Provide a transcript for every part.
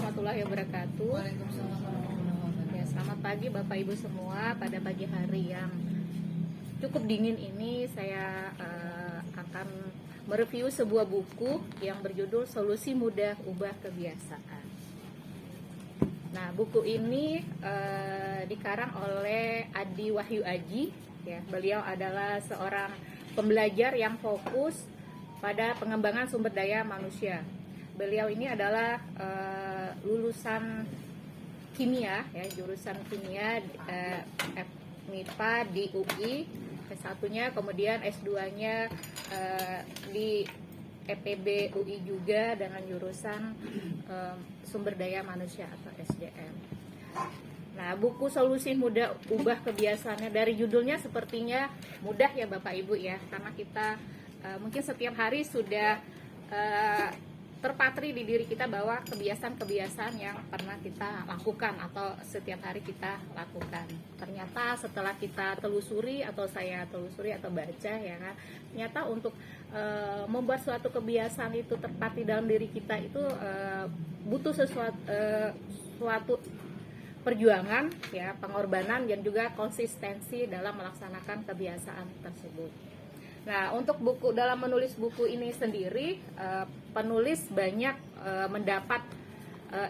warahmatullahi wabarakatuh. Waalaikumsalam warahmatullahi wabarakatuh. Ya, selamat pagi Bapak Ibu semua. Pada pagi hari yang cukup dingin ini saya akan mereview sebuah buku yang berjudul Solusi Mudah Ubah Kebiasaan. Nah, buku ini dikarang oleh Adi Wahyu Aji. Ya, beliau adalah seorang pembelajar yang fokus pada pengembangan sumber daya manusia. Beliau ini adalah lulusan kimia, ya, jurusan kimia MIPA di UI, S1-nya, kemudian S2-nya di EPB UI juga dengan jurusan sumber daya manusia atau SDM. Nah, buku Solusi Mudah Ubah Kebiasaannya, dari judulnya sepertinya mudah ya Bapak Ibu ya, karena kita mungkin setiap hari sudah terpatri di diri kita bahwa kebiasaan-kebiasaan yang pernah kita lakukan atau setiap hari kita lakukan. Ternyata setelah kita telusuri atau saya telusuri atau baca ya kan, ternyata untuk membuat suatu kebiasaan itu terpatri dalam diri kita itu butuh suatu perjuangan ya, pengorbanan dan juga konsistensi dalam melaksanakan kebiasaan tersebut. Nah, untuk dalam menulis buku ini sendiri, penulis banyak mendapat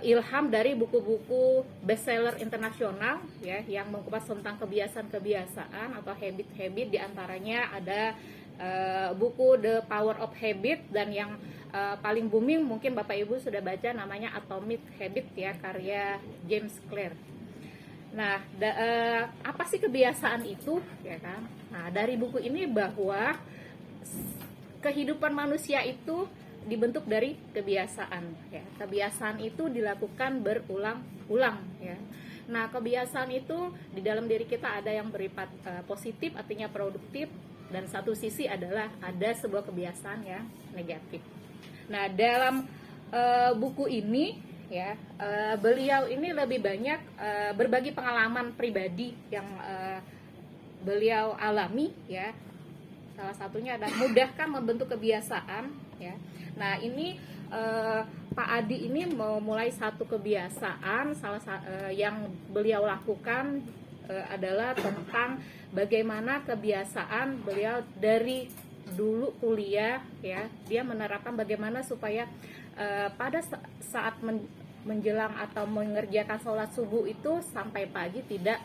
ilham dari buku-buku bestseller internasional ya, yang mengupas tentang kebiasaan-kebiasaan atau habit-habit. Diantaranya ada buku The Power of Habit, dan yang paling booming mungkin Bapak Ibu sudah baca, namanya Atomic Habit ya, karya James Clear. Nah, apa sih kebiasaan itu ya kan? Nah, dari buku ini bahwa kehidupan manusia itu dibentuk dari kebiasaan ya. Kebiasaan itu dilakukan berulang-ulang ya. Nah, kebiasaan itu di dalam diri kita ada yang bersifat positif, artinya produktif, dan satu sisi adalah ada sebuah kebiasaan yang negatif. Nah, dalam buku ini ya, beliau ini lebih banyak berbagi pengalaman pribadi yang beliau alami ya. Salah satunya adalah mudahkan membentuk kebiasaan ya. Nah, ini Pak Adi ini memulai satu kebiasaan yang beliau lakukan adalah tentang bagaimana kebiasaan beliau dari dulu kuliah ya, dia menerapkan bagaimana supaya pada saat menjelang atau mengerjakan sholat subuh itu sampai pagi tidak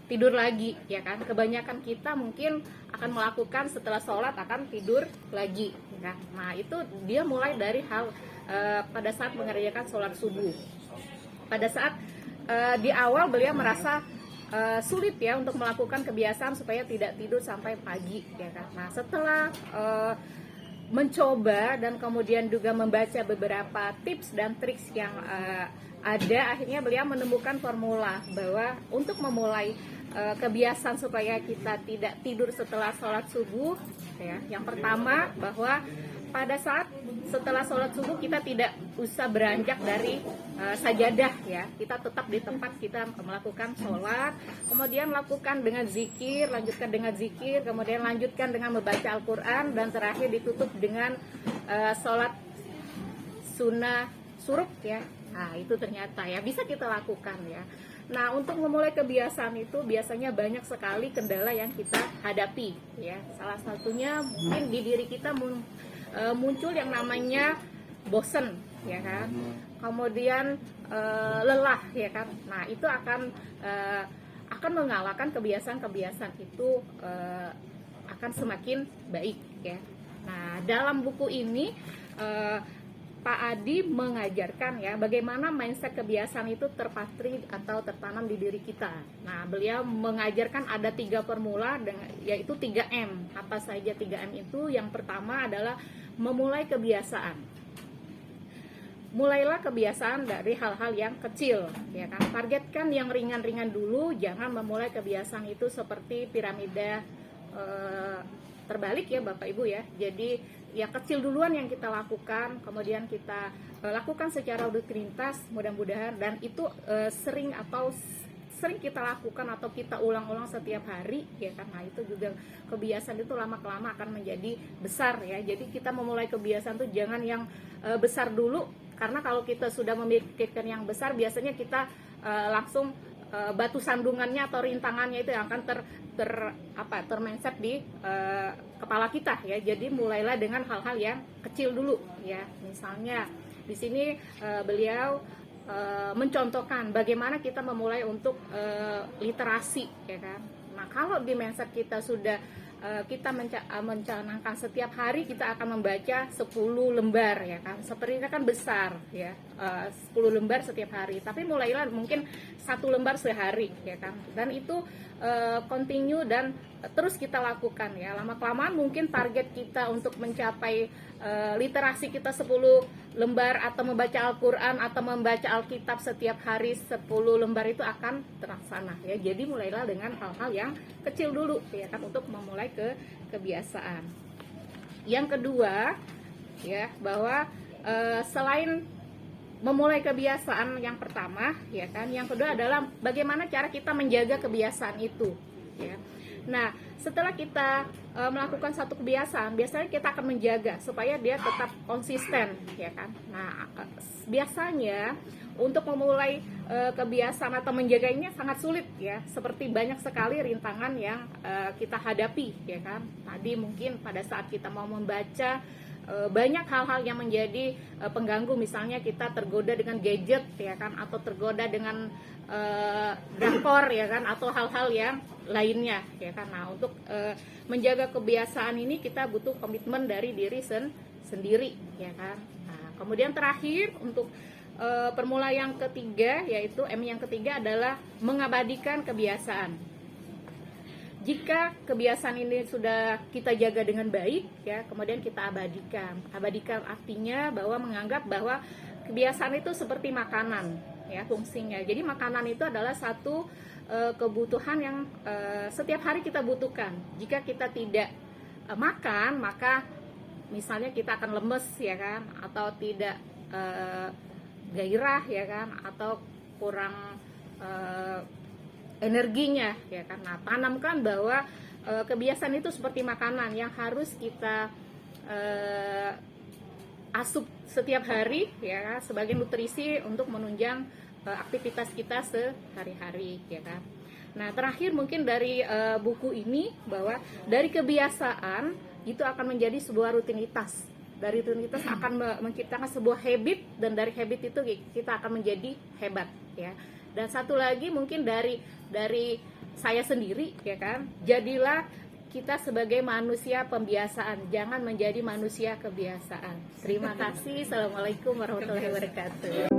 tidur lagi ya kan. Kebanyakan kita mungkin akan melakukan setelah sholat akan tidur lagi ya. Nah, itu dia mulai dari hal pada saat mengerjakan sholat subuh. Pada saat di awal beliau merasa sulit ya untuk melakukan kebiasaan supaya tidak tidur sampai pagi ya kan. Nah, setelah mencoba dan kemudian juga membaca beberapa tips dan triks yang ada, akhirnya beliau menemukan formula bahwa untuk memulai kebiasaan supaya kita tidak tidur setelah sholat subuh ya, yang pertama bahwa pada saat setelah sholat subuh kita tidak usah beranjak dari sajadah ya, kita tetap di tempat kita melakukan sholat, kemudian lakukan dengan zikir, lanjutkan dengan zikir, kemudian lanjutkan dengan membaca Al-Quran, dan terakhir ditutup dengan sholat sunnah suruk ya. Nah, itu ternyata ya bisa kita lakukan ya. Nah, untuk memulai kebiasaan itu biasanya banyak sekali kendala yang kita hadapi ya. Salah satunya mungkin di diri kita muncul yang namanya bosen ya kan, kemudian lelah ya kan. Nah, itu akan mengalahkan kebiasaan-kebiasaan itu akan semakin baik ya. Nah, dalam buku ini Pak Adi mengajarkan ya bagaimana mindset kebiasaan itu terpatri atau tertanam di diri kita. Nah, beliau mengajarkan ada 3 formula yaitu 3M. Apa saja 3M itu? Yang pertama adalah memulai kebiasaan. Mulailah kebiasaan dari hal-hal yang kecil ya kan. Targetkan yang ringan-ringan dulu, jangan memulai kebiasaan itu seperti piramida terbalik ya Bapak Ibu ya. Jadi yang kecil duluan yang kita lakukan, kemudian kita lakukan secara rutinitas mudah-mudahan, dan itu sering kita lakukan atau kita ulang-ulang setiap hari ya kan. Nah, itu juga kebiasaan itu lama-kelamaan akan menjadi besar ya. Jadi kita memulai kebiasaan itu jangan yang besar dulu, Karena kalau kita sudah memikirkan yang besar, biasanya kita langsung batu sandungannya atau rintangannya itu yang akan termensep di kepala kita ya. Jadi mulailah dengan hal-hal yang kecil dulu ya. Misalnya di sini beliau mencontohkan bagaimana kita memulai untuk literasi ya kan. Nah, kalau di mindset kita sudah kita mencanangkan setiap hari kita akan membaca 10 lembar ya kan. Sepertinya kan besar ya, 10 lembar setiap hari. Tapi mulailah mungkin 1 lembar sehari ya kan. Dan itu continue dan terus kita lakukan ya. Lama-kelamaan mungkin target kita untuk mencapai literasi kita 10 lembar atau membaca Al-Quran atau membaca Alkitab setiap hari 10 lembar itu akan terlaksana ya. Jadi mulailah dengan hal-hal yang kecil dulu ya kan, untuk memulai kebiasaan. Yang kedua ya, bahwa selain memulai kebiasaan yang pertama ya kan, yang kedua adalah bagaimana cara kita menjaga kebiasaan itu ya. Nah, setelah kita melakukan satu kebiasaan, biasanya kita akan menjaga supaya dia tetap konsisten ya kan. Nah, biasanya untuk memulai kebiasaan atau menjaganya sangat sulit ya, seperti banyak sekali rintangan yang kita hadapi ya kan. Tadi mungkin pada saat kita mau membaca, banyak hal-hal yang menjadi pengganggu, misalnya kita tergoda dengan gadget ya kan, atau tergoda dengan drakor ya kan, atau hal-hal yang lainnya ya kan. Nah, untuk menjaga kebiasaan ini kita butuh komitmen dari diri sendiri ya kan. Nah, kemudian terakhir untuk permula yang ketiga, yaitu M yang ketiga adalah mengabadikan kebiasaan. Jika kebiasaan ini sudah kita jaga dengan baik ya, kemudian kita abadikan. Abadikan artinya bahwa menganggap bahwa kebiasaan itu seperti makanan ya fungsinya. Jadi makanan itu adalah satu kebutuhan yang setiap hari kita butuhkan. Jika kita tidak makan, maka misalnya kita akan lemes ya kan, atau tidak gairah ya kan, atau kurang energinya ya, karena tanamkan bahwa kebiasaan itu seperti makanan yang harus kita asup setiap hari ya, sebagai nutrisi untuk menunjang aktivitas kita sehari-hari ya kan. Nah, terakhir mungkin dari buku ini, bahwa dari kebiasaan itu akan menjadi sebuah rutinitas. Dari rutinitas akan menciptakan sebuah habit, dan dari habit itu kita akan menjadi hebat ya. Dan satu lagi mungkin dari saya sendiri ya kan, jadilah kita sebagai manusia pembiasaan, jangan menjadi manusia kebiasaan. Terima kasih. Assalamualaikum warahmatullahi wabarakatuh.